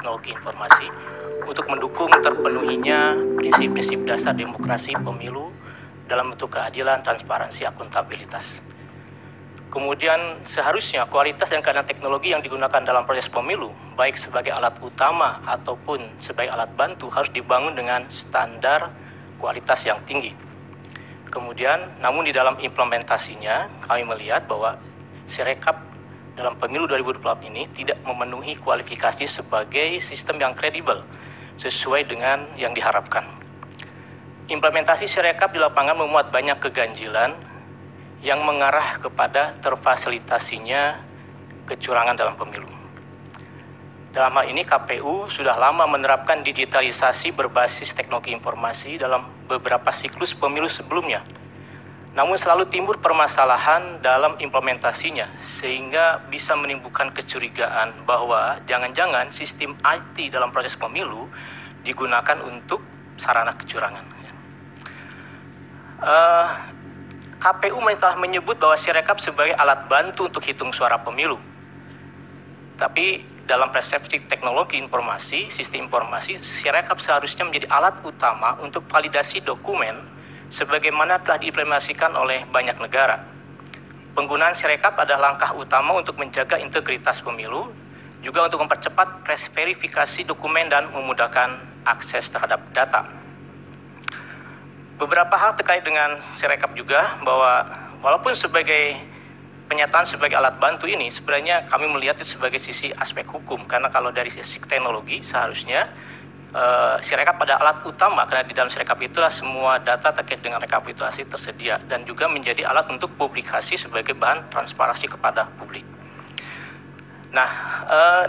teknologi informasi untuk mendukung terpenuhinya prinsip-prinsip dasar demokrasi pemilu dalam bentuk keadilan, transparansi, akuntabilitas. Kemudian seharusnya kualitas dan keadaan teknologi yang digunakan dalam proses pemilu, baik sebagai alat utama ataupun sebagai alat bantu, harus dibangun dengan standar kualitas yang tinggi. Kemudian, namun di dalam implementasinya, kami melihat bahwa Sirekap dalam pemilu 2024 ini tidak memenuhi kualifikasi sebagai sistem yang kredibel, sesuai dengan yang diharapkan. Implementasi Sirekap di lapangan memuat banyak keganjilan yang mengarah kepada terfasilitasinya kecurangan dalam pemilu. Dalam hal ini KPU sudah lama menerapkan digitalisasi berbasis teknologi informasi dalam beberapa siklus pemilu sebelumnya. Namun selalu timbul permasalahan dalam implementasinya sehingga bisa menimbulkan kecurigaan bahwa jangan-jangan sistem IT dalam proses pemilu digunakan untuk sarana kecurangan. KPU telah menyebut bahwa Sirekap sebagai alat bantu untuk hitung suara pemilu. Tapi dalam persepsi teknologi informasi, sistem informasi, Sirekap seharusnya menjadi alat utama untuk validasi dokumen sebagaimana telah diimplementasikan oleh banyak negara. Penggunaan Sirekap adalah langkah utama untuk menjaga integritas pemilu, juga untuk mempercepat verifikasi dokumen dan memudahkan akses terhadap data. Beberapa hal terkait dengan Sirekap juga, bahwa walaupun sebagai penyataan sebagai alat bantu ini, sebenarnya kami melihat itu sebagai sisi aspek hukum, karena kalau dari sisi teknologi seharusnya Sirekap pada alat utama, karena di dalam Sirekap itulah semua data terkait dengan rekapitulasi tersedia dan juga menjadi alat untuk publikasi sebagai bahan transparansi kepada publik. Nah,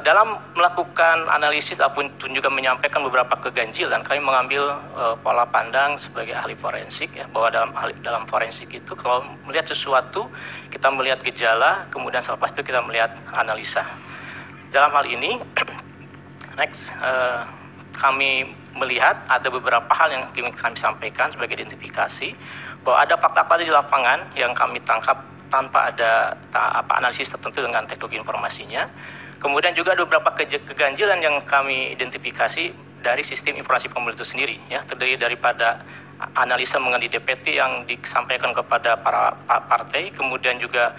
dalam melakukan analisis ataupun juga menyampaikan beberapa keganjilan, kami mengambil pola pandang sebagai ahli forensik, ya, bahwa dalam forensik itu kalau melihat sesuatu kita melihat gejala, kemudian selepas itu kita melihat analisa. Dalam hal ini, kami melihat ada beberapa hal yang kami sampaikan sebagai identifikasi, bahwa ada fakta-fakta di lapangan yang kami tangkap tanpa ada analisis tertentu dengan teknologi informasinya. Kemudian juga ada beberapa keganjilan yang kami identifikasi dari sistem informasi pemilu itu sendiri, ya, terdiri daripada analisa mengenai DPT yang disampaikan kepada para partai, kemudian juga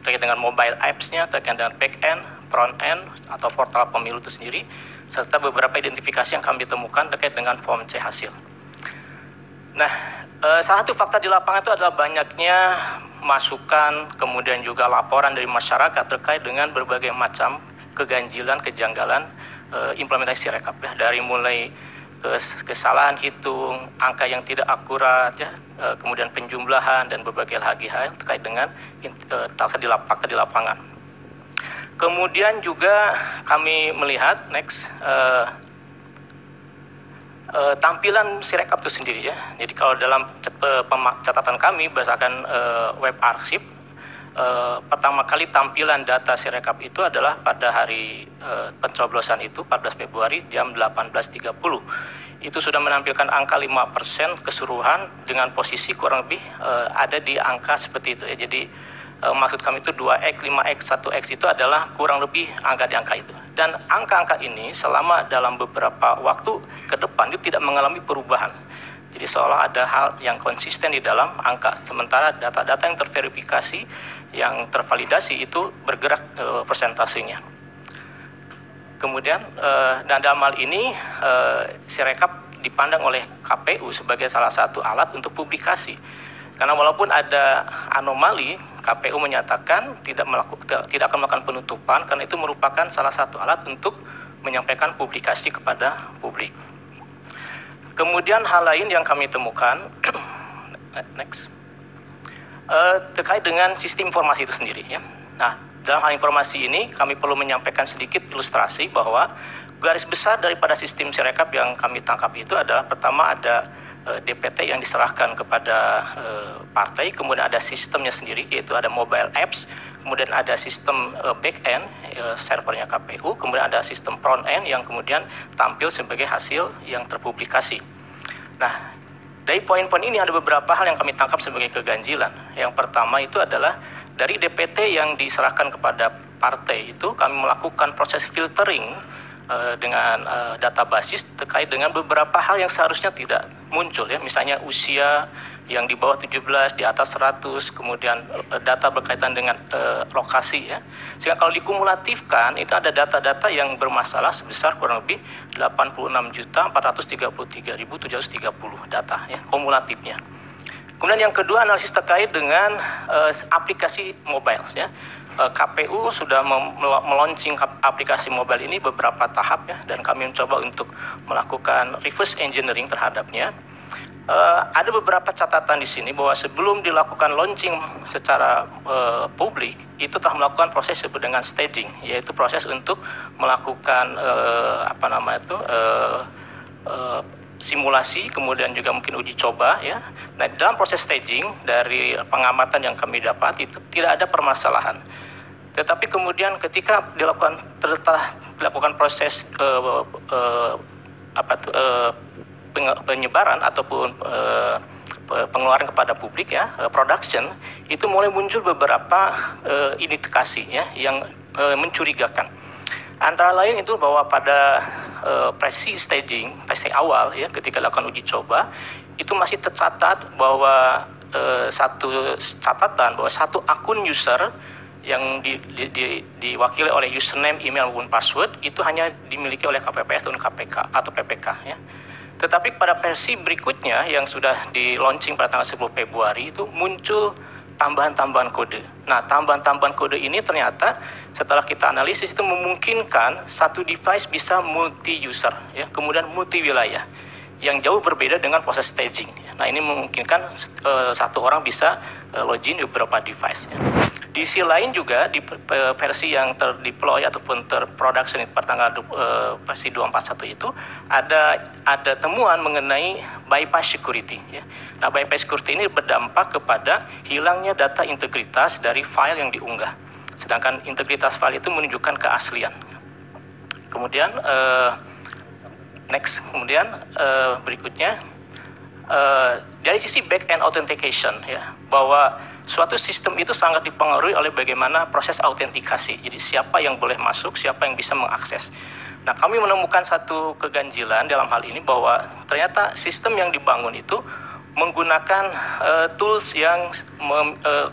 terkait dengan mobile apps-nya, terkait dengan back-end, front-end, atau portal pemilu itu sendiri, serta beberapa identifikasi yang kami temukan terkait dengan form C hasil. Nah, salah satu fakta di lapangan itu adalah banyaknya masukan, kemudian juga laporan dari masyarakat terkait dengan berbagai macam keganjilan, kejanggalan implementasi Sirekap, ya, dari mulai kesalahan hitung, angka yang tidak akurat, ya, kemudian penjumlahan dan berbagai hal terkait dengan fakta di lapangan. Kemudian juga kami melihat tampilan Sirekap itu sendiri, ya. Jadi kalau dalam catatan kami berdasarkan web arsip, pertama kali tampilan data Sirekap itu adalah pada hari pencoblosan itu 14 Februari jam 18.30. Itu sudah menampilkan angka 5% keseluruhan dengan posisi kurang lebih ada di angka seperti itu, ya. Jadi maksud kami itu 2x, 5x, 1x itu adalah kurang lebih angka di angka itu. Dan angka-angka ini selama dalam beberapa waktu ke depan itu tidak mengalami perubahan. Jadi seolah ada hal yang konsisten di dalam angka. Sementara data-data yang terverifikasi, yang tervalidasi itu bergerak persentasenya. Kemudian dan dalam hal ini Sirekap dipandang oleh KPU sebagai salah satu alat untuk publikasi. Karena walaupun ada anomali, KPU menyatakan tidak akan melakukan penutupan karena itu merupakan salah satu alat untuk menyampaikan publikasi kepada publik. Kemudian hal lain yang kami temukan terkait dengan sistem informasi itu sendiri, ya. Nah, dalam hal informasi ini kami perlu menyampaikan sedikit ilustrasi bahwa garis besar daripada sistem Sirekap yang kami tangkap itu adalah pertama ada DPT yang diserahkan kepada partai, kemudian ada sistemnya sendiri yaitu ada mobile apps, kemudian ada sistem back-end servernya KPU, kemudian ada sistem front-end yang kemudian tampil sebagai hasil yang terpublikasi. Nah, dari poin-poin ini ada beberapa hal yang kami tangkap sebagai keganjilan. Yang pertama itu adalah dari DPT yang diserahkan kepada partai itu kami melakukan proses filtering data basis terkait dengan beberapa hal yang seharusnya tidak muncul ya, misalnya usia yang di bawah 17, di atas 100, kemudian data berkaitan dengan lokasi ya. Sehingga kalau dikumulatifkan itu ada data-data yang bermasalah sebesar kurang lebih 86.433.730 data ya, kumulatifnya. Kemudian yang kedua, analisis terkait dengan aplikasi mobile ya. KPU sudah meluncing aplikasi mobile ini beberapa tahap ya, dan kami mencoba untuk melakukan reverse engineering terhadapnya. Ada beberapa catatan di sini bahwa sebelum dilakukan launching secara publik itu telah melakukan proses disebut dengan staging, yaitu proses untuk melakukan simulasi, kemudian juga mungkin uji coba ya. Nah, dalam proses staging dari pengamatan yang kami dapat itu tidak ada permasalahan. Tetapi kemudian ketika dilakukan proses penyebaran ataupun pengeluaran kepada publik ya, production, itu mulai muncul beberapa indikasi ya yang mencurigakan. Antara lain itu bahwa pada proses staging awal ya, ketika dilakukan uji coba itu masih tercatat bahwa satu akun user yang diwakili oleh username, email maupun password itu hanya dimiliki oleh KPPS dan KPK atau PPK ya. Tetapi pada versi berikutnya yang sudah di launching pada tanggal 10 Februari itu muncul tambahan-tambahan kode. Nah, tambahan-tambahan kode ini ternyata setelah kita analisis itu memungkinkan satu device bisa multi-user, ya, kemudian multi-wilayah, yang jauh berbeda dengan proses staging. Nah, ini memungkinkan satu orang bisa login di beberapa device. Ya. Di sisi lain juga di versi yang terdeploy ataupun terproduction pada tanggal versi 241 itu ada temuan mengenai bypass security. Ya. Nah, bypass security ini berdampak kepada hilangnya data integritas dari file yang diunggah. Sedangkan integritas file itu menunjukkan keaslian. Kemudian berikutnya dari sisi back-end authentication ya, bahwa suatu sistem itu sangat dipengaruhi oleh bagaimana proses autentikasi. Jadi siapa yang boleh masuk, siapa yang bisa mengakses. Nah, kami menemukan satu keganjilan dalam hal ini bahwa ternyata sistem yang dibangun itu menggunakan tools yang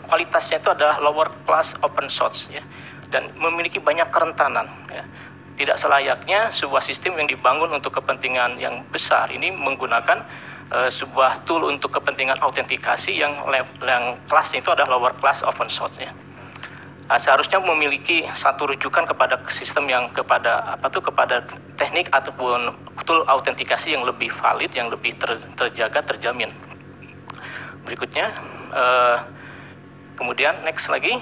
kualitasnya itu adalah lower class open source ya, dan memiliki banyak kerentanan ya. Tidak selayaknya sebuah sistem yang dibangun untuk kepentingan yang besar ini menggunakan sebuah tool untuk kepentingan autentikasi yang kelasnya itu adalah lower class open source ya. Nah, seharusnya memiliki satu rujukan kepada sistem yang kepada teknik ataupun tool autentikasi yang lebih valid, yang lebih terjaga, terjamin. Berikutnya, kemudian next lagi,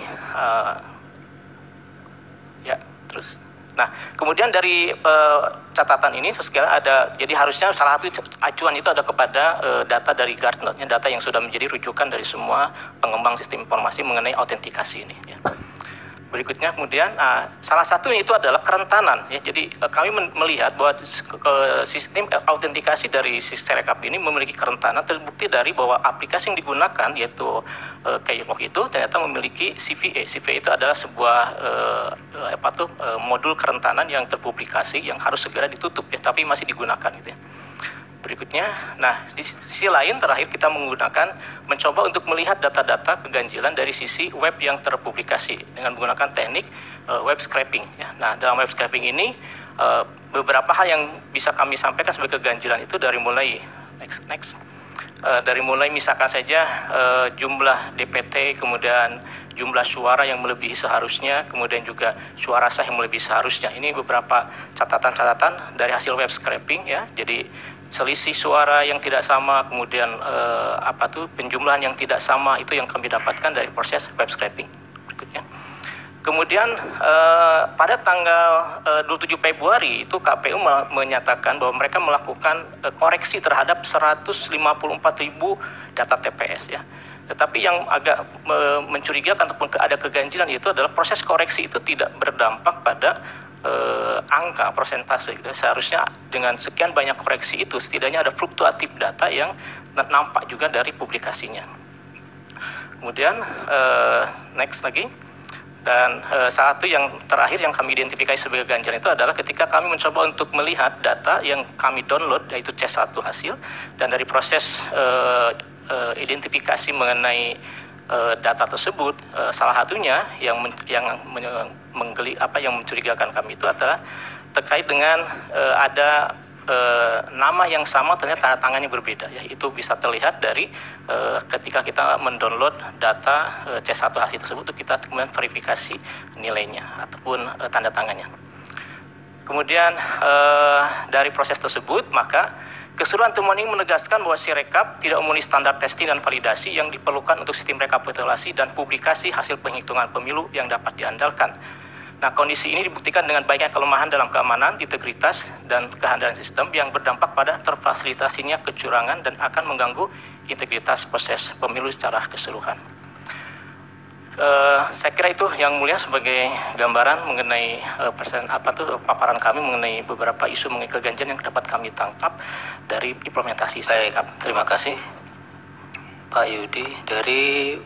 ya terus. Nah, kemudian dari catatan ini ada, jadi harusnya salah satu acuan itu ada kepada data dari Gartner, data yang sudah menjadi rujukan dari semua pengembang sistem informasi mengenai autentikasi ini. Ya. Berikutnya kemudian salah satunya itu adalah kerentanan. Ya. Jadi kami melihat bahwa sistem autentikasi dari Sirekap ini memiliki kerentanan, terbukti dari bahwa aplikasi yang digunakan yaitu Keylog itu ternyata memiliki CVE. CVE itu adalah sebuah modul kerentanan yang terpublikasi yang harus segera ditutup ya, tapi masih digunakan gitu ya. Berikutnya, nah di sisi lain terakhir kita mencoba untuk melihat data-data keganjilan dari sisi web yang terpublikasi dengan menggunakan teknik web scraping. Ya. Nah, dalam web scraping ini beberapa hal yang bisa kami sampaikan sebagai keganjilan itu dari mulai dari mulai misalkan saja jumlah DPT, kemudian jumlah suara yang melebihi seharusnya, kemudian juga suara sah yang melebihi seharusnya. Ini beberapa catatan-catatan dari hasil web scraping ya. Jadi selisih suara yang tidak sama, kemudian penjumlahan yang tidak sama itu yang kami dapatkan dari proses web scraping. Berikutnya. Kemudian pada tanggal 27 Februari itu KPU menyatakan bahwa mereka melakukan koreksi terhadap 154.000 data TPS ya. Tetapi yang agak mencurigakan ataupun ada keganjilan itu adalah proses koreksi itu tidak berdampak pada angka persentase gitu. Seharusnya dengan sekian banyak koreksi itu setidaknya ada fluktuatif data yang nampak juga dari publikasinya. Kemudian next lagi. Dan salah satu yang terakhir yang kami identifikasi sebagai ganjil itu adalah ketika kami mencoba untuk melihat data yang kami download, yaitu C1 hasil, dan dari proses identifikasi mengenai data tersebut, salah satunya yang mencurigakan kami itu adalah terkait dengan ada nama yang sama ternyata tanda tangannya berbeda, ya. Itu bisa terlihat dari ketika kita mendownload data C1 hasil tersebut, kita kemudian verifikasi nilainya ataupun tanda tangannya. Kemudian dari proses tersebut, maka keseluruhan temuan ini menegaskan bahwa Sirekap tidak memenuhi standar testing dan validasi yang diperlukan untuk sistem rekapitulasi dan publikasi hasil penghitungan pemilu yang dapat diandalkan. Nah, kondisi ini dibuktikan dengan banyaknya kelemahan dalam keamanan, integritas, dan kehandalan sistem yang berdampak pada terfasilitasinya kecurangan dan akan mengganggu integritas proses pemilu secara keseluruhan. Saya kira itu yang mulia sebagai gambaran mengenai paparan kami mengenai beberapa isu mengenai keganjilan yang dapat kami tangkap dari implementasi Sirekap. Terima kasih Pak Yudi. Dari